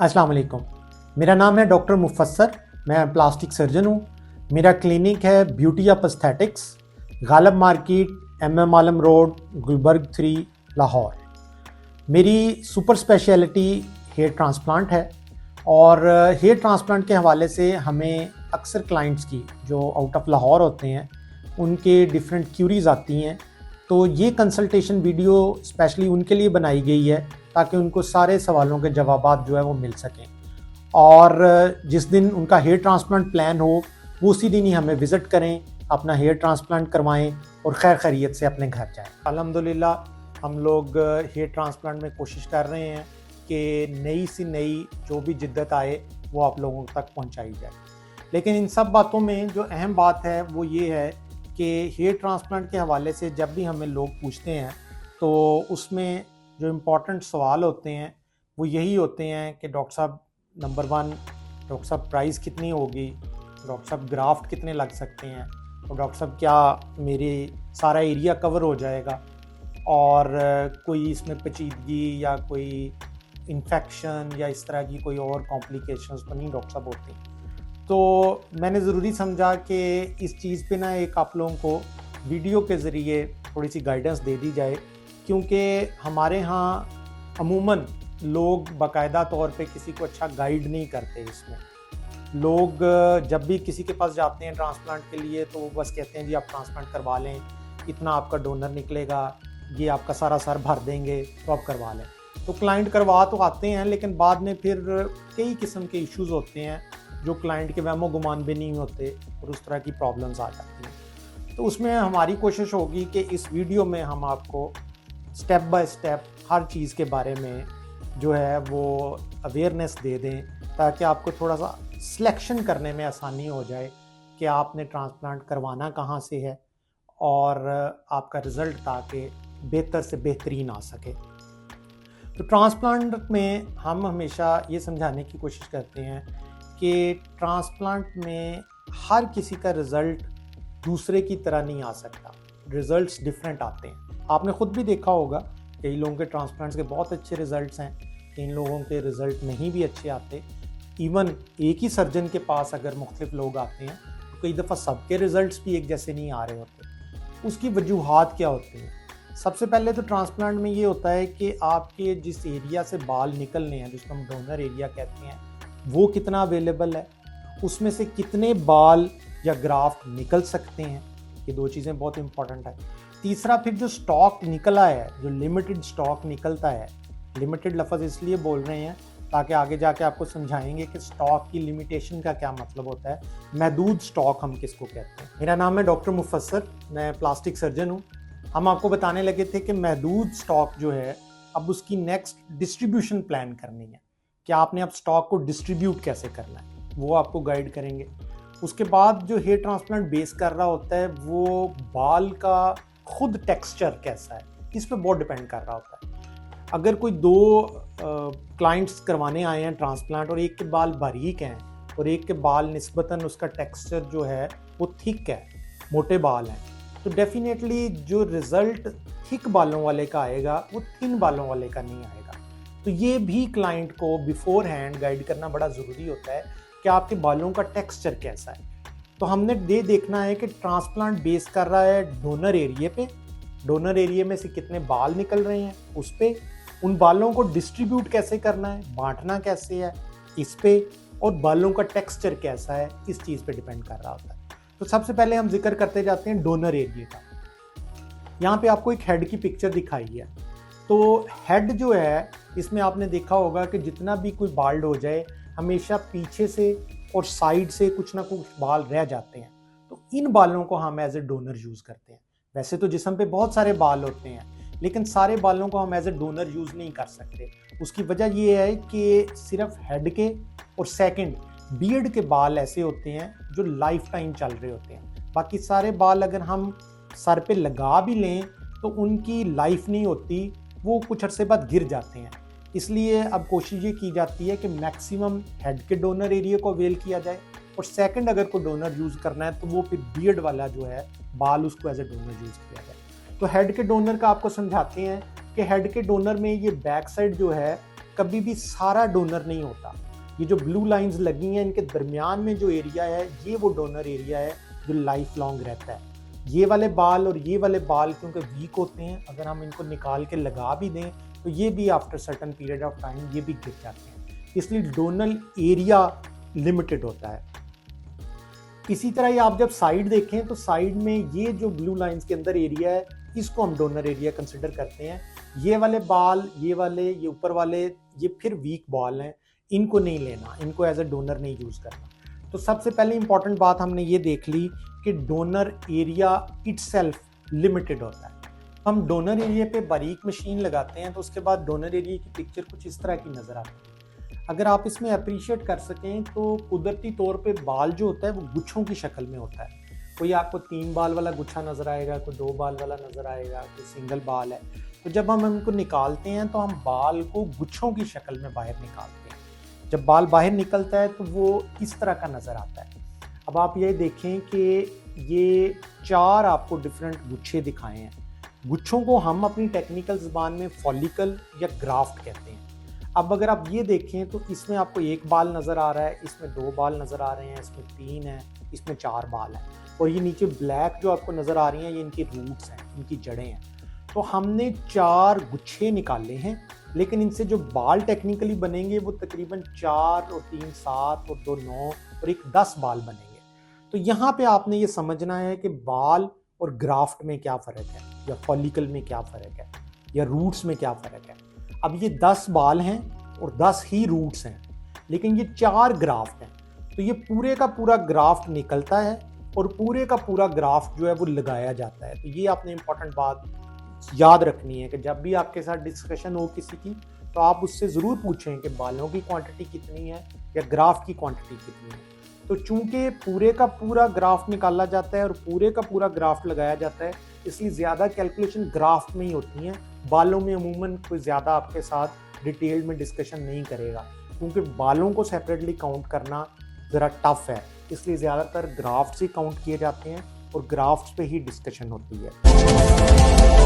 अस्सलाम वालेकुम। मेरा नाम है डॉक्टर मुफस्सर। मैं प्लास्टिक सर्जन हूँ। मेरा क्लिनिक है beauty of aesthetics, Ghalib market, MM Alam road, Gulberg 3, Lahore. मेरी सुपर स्पेशलिटी हेयर ट्रांसप्लांट है और हेयर ट्रांसप्लांट के हवाले से हमें अक्सर क्लाइंट्स की जो आउट ऑफ लाहौर होते हैं उनके डिफरेंट क्यूरीज आती हैं। तो ये कंसल्टेशन वीडियो स्पेशली उनके लिए बनाई गई है ताकि उनको सारे सवालों के जवाबात जो है वो मिल सकें और जिस दिन उनका हेयर ट्रांसप्लांट प्लान हो वो उसी दिन ही हमें विज़िट करें, अपना हेयर ट्रांसप्लांट करवाएं और खैर खैरियत से अपने घर जाएं। अल्हम्दुलिल्लाह हम लोग हेयर ट्रांसप्लांट में कोशिश कर रहे हैं कि नई सी नई जो भी जिद्दत आए वो आप लोगों तक पहुंचाई जाए। लेकिन इन सब बातों में जो अहम बात है वो ये है कि हेयर ट्रांसप्लांट के हवाले से जब भी हमें लोग पूछते हैं तो उसमें जो इम्पोर्टेंट सवाल होते हैं वो यही होते हैं कि डॉक्टर साहब नंबर 1, डॉक्टर साहब प्राइस कितनी होगी, डॉक्टर साहब ग्राफ्ट कितने लग सकते हैं, और डॉक्टर साहब क्या मेरे सारा एरिया कवर हो जाएगा और कोई इसमें पेचीदगी या कोई इन्फेक्शन या इस तरह की कोई और कॉम्प्लिकेशंस तो नहीं डॉक्टर साहब होती। तो मैंने ज़रूरी समझा कि इस चीज़ पे ना एक आप लोगों को वीडियो के ज़रिए थोड़ी सी गाइडेंस दे दी जाए, क्योंकि हमारे यहाँ अमूमन लोग बाकायदा तौर पे किसी को अच्छा गाइड नहीं करते। इसमें लोग जब भी किसी के पास जाते हैं ट्रांसप्लांट के लिए तो वो बस कहते हैं जी आप ट्रांसप्लांट करवा लें, इतना आपका डोनर निकलेगा, ये आपका सारा सर भर देंगे तो आप करवा लें। तो क्लाइंट करवा तो आते हैं लेकिन बाद में फिर कई किस्म के इश्यूज़ होते हैं जो क्लाइंट के वहमो गुमान भी नहीं होते और उस तरह की प्रॉब्लम्स आ जाती हैं। तो उसमें हमारी कोशिश होगी कि इस वीडियो में हम आपको स्टेप बाय स्टेप हर चीज़ के बारे में जो है वो अवेयरनेस दे दें ताकि आपको थोड़ा सा सिलेक्शन करने में आसानी हो जाए कि आपने ट्रांसप्लांट करवाना कहाँ से है और आपका रिज़ल्ट ताकि बेहतर से बेहतरीन आ सके। तो ट्रांसप्लांट में हम हमेशा ये समझाने की कोशिश करते हैं कि ट्रांसप्लांट में हर किसी का रिज़ल्ट दूसरे की तरह नहीं आ सकता, रिज़ल्ट्स डिफरेंट आते हैं। आपने ख़ुद भी देखा होगा कई लोगों के ट्रांसप्लांट्स के बहुत अच्छे रिज़ल्ट्स हैं, इन लोगों के रिज़ल्ट नहीं भी अच्छे आते। इवन एक ही सर्जन के पास अगर मुख्तलिफ लोग आते हैं तो कई दफ़ा सबके रिज़ल्ट्स भी एक जैसे नहीं आ रहे होते। उसकी वजूहात क्या होती हैं? सबसे पहले तो ट्रांसप्लांट में ये होता है कि आपके जिस एरिया से बाल निकलने हैं, जिसको हम डोनर एरिया कहते हैं, वो कितना अवेलेबल है, उसमें से कितने बाल या ग्राफ्ट निकल सकते हैं। ये दो चीज़ें बहुत इंपॉर्टेंट है। तीसरा फिर जो स्टॉक निकला है, जो लिमिटेड स्टॉक निकलता है, लिमिटेड लफ्ज़ इसलिए बोल रहे हैं ताकि आगे जाके आपको समझाएंगे कि स्टॉक की लिमिटेशन का क्या मतलब होता है, महदूद स्टॉक हम किसको कहते हैं। मेरा नाम है डॉक्टर मुफस्सर, मैं प्लास्टिक सर्जन हूँ। हम आपको बताने लगे थे कि महदूद स्टॉक जो है अब उसकी नेक्स्ट डिस्ट्रीब्यूशन प्लान करनी है कि आपने अब स्टॉक को डिस्ट्रीब्यूट कैसे करना है, वो आपको गाइड करेंगे। उसके बाद जो हेयर ट्रांसप्लांट बेस कर रहा होता है वो बाल का खुद टेक्सचर कैसा है, इस पर बहुत डिपेंड कर रहा होता है। अगर कोई दो क्लाइंट्स करवाने आए हैं ट्रांसप्लांट और एक के बाल बारीक हैं और एक के बाल निस्बतन उसका टेक्सचर जो है वो थिक है, मोटे बाल हैं, तो डेफिनेटली जो रिज़ल्ट थिक बालों वाले का आएगा वो थिन बालों वाले का नहीं आएगा। तो ये भी क्लाइंट को बिफोर हैंड गाइड करना बड़ा ज़रूरी होता है कि आपके बालों का टेक्सचर कैसा है। तो हमने ये देखना है कि ट्रांसप्लांट बेस कर रहा है डोनर एरिया पे, डोनर एरिया में से कितने बाल निकल रहे हैं उस पे, उन बालों को डिस्ट्रीब्यूट कैसे करना है, बांटना कैसे है इस पे, और बालों का टेक्सचर कैसा है इस चीज़ पे डिपेंड कर रहा होता है। तो सबसे पहले हम जिक्र करते जाते हैं डोनर एरिया का। यहाँ पे आपको एक हेड की पिक्चर दिखाई है। तो हेड जो है इसमें आपने देखा होगा कि जितना भी कोई बाल्ड हो जाए हमेशा पीछे से और साइड से कुछ ना कुछ बाल रह जाते हैं। तो इन बालों को हम एज ए डोनर यूज़ करते हैं। वैसे तो जिस्म पे बहुत सारे बाल होते हैं लेकिन सारे बालों को हम एज ए डोनर यूज़ नहीं कर सकते। उसकी वजह ये है कि सिर्फ हेड के और सेकंड बियर्ड के बाल ऐसे होते हैं जो लाइफ टाइम चल रहे होते हैं। बाकी सारे बाल अगर हम सर पे लगा भी लें तो उनकी लाइफ नहीं होती, वो कुछ अरसे बाद गिर जाते हैं। इसलिए अब कोशिश ये की जाती है कि मैक्सिमम हेड के डोनर एरिया को अवेल किया जाए और सेकंड अगर कोई डोनर यूज़ करना है तो वो फिर बियर्ड वाला जो है बाल उसको एज ए डोनर यूज़ किया जाए। तो हेड के डोनर का आपको समझाते हैं कि हेड के डोनर में ये बैक साइड जो है कभी भी सारा डोनर नहीं होता। ये जो ब्लू लाइंस लगी हैं इनके दरमियान में जो एरिया है ये वो डोनर एरिया है जो लाइफ लॉन्ग रहता है। ये वाले बाल और ये वाले बाल क्योंकि वीक होते हैं, अगर हम इनको निकाल के लगा भी दें तो ये भी after certain period of time ये भी गिर जाते हैं, इसलिए डोनल एरिया लिमिटेड होता है। इसी तरह ये आप जब साइड देखें तो साइड में ये जो ब्लू लाइंस के अंदर एरिया है इसको हम डोनर एरिया कंसिडर करते हैं। ये वाले बाल, ये वाले, ये ऊपर वाले, ये फिर वीक बाल हैं, इनको नहीं लेना, इनको एज ए डोनर नहीं यूज करना। तो सबसे पहले इंपॉर्टेंट बात हमने ये देख ली कि डोनर एरिया इटसेल्फ लिमिटेड होता है। हम डोनर एरिया पे बारीक मशीन लगाते हैं तो उसके बाद डोनर एरिया की पिक्चर कुछ इस तरह की नजर आती है। अगर आप इसमें अप्रिशिएट कर सकें तो कुदरती तौर पे बाल जो होता है वो गुच्छों की शक्ल में होता है। कोई आपको 3 बाल वाला गुच्छा नजर आएगा, कोई 2 बाल वाला नजर आएगा, कोई सिंगल बाल है। तो जब हम इनको निकालते हैं तो हम बाल को गुच्छों की शक्ल में बाहर निकालते हैं। जब बाल बाहर निकलता है तो वो इस तरह का नजर आता है। अब आप ये देखें कि ये 4 आपको डिफरेंट गुच्छे दिखाए हैं। गुच्छों को हम अपनी टेक्निकल ज़बान में फॉलिकल या ग्राफ्ट कहते हैं। अब अगर आप ये देखें तो इसमें आपको 1 बाल नज़र आ रहा है, इसमें 2 बाल नज़र आ रहे हैं, इसमें 3 है, इसमें 4 बाल हैं, और ये नीचे ब्लैक जो आपको नज़र आ रही हैं ये इनकी रूट्स हैं, इनकी जड़ें हैं। तो हमने 4 गुच्छे निकाले हैं, लेकिन इनसे जो बाल टेक्निकली बनेंगे वो तकरीबन 4 और 3 7 और 2 9 और 1 10 बाल बनेंगे। तो यहाँ पे आपने ये समझना है कि बाल और ग्राफ्ट में क्या फ़र्क है, या फॉलिकल में क्या फ़र्क है, या रूट्स में क्या फ़र्क है। अब ये 10 बाल हैं और 10 ही रूट्स हैं, लेकिन ये 4 ग्राफ्ट हैं। तो ये पूरे का पूरा ग्राफ्ट निकलता है और पूरे का पूरा ग्राफ्ट जो है वो लगाया जाता है। तो ये आपने इंपॉर्टेंट बात याद रखनी है कि जब भी आपके साथ डिस्कशन हो किसी की तो आप उससे ज़रूर पूछें कि बालों की क्वांटिटी कितनी है या ग्राफ्ट की क्वांटिटी कितनी है। तो चूंकि पूरे का पूरा ग्राफ्ट निकाला जाता है और पूरे का पूरा ग्राफ्ट लगाया जाता है, इसलिए ज़्यादा कैलकुलेशन ग्राफ्ट में ही होती हैं। बालों में अमूमन कोई ज़्यादा आपके साथ डिटेल में डिस्कशन नहीं करेगा, क्योंकि बालों को सेपरेटली काउंट करना ज़रा टफ है, इसलिए ज़्यादातर ग्राफ्ट्स ही काउंट किए जाते हैं और ग्राफ्ट्स पे ही डिस्कशन होती है।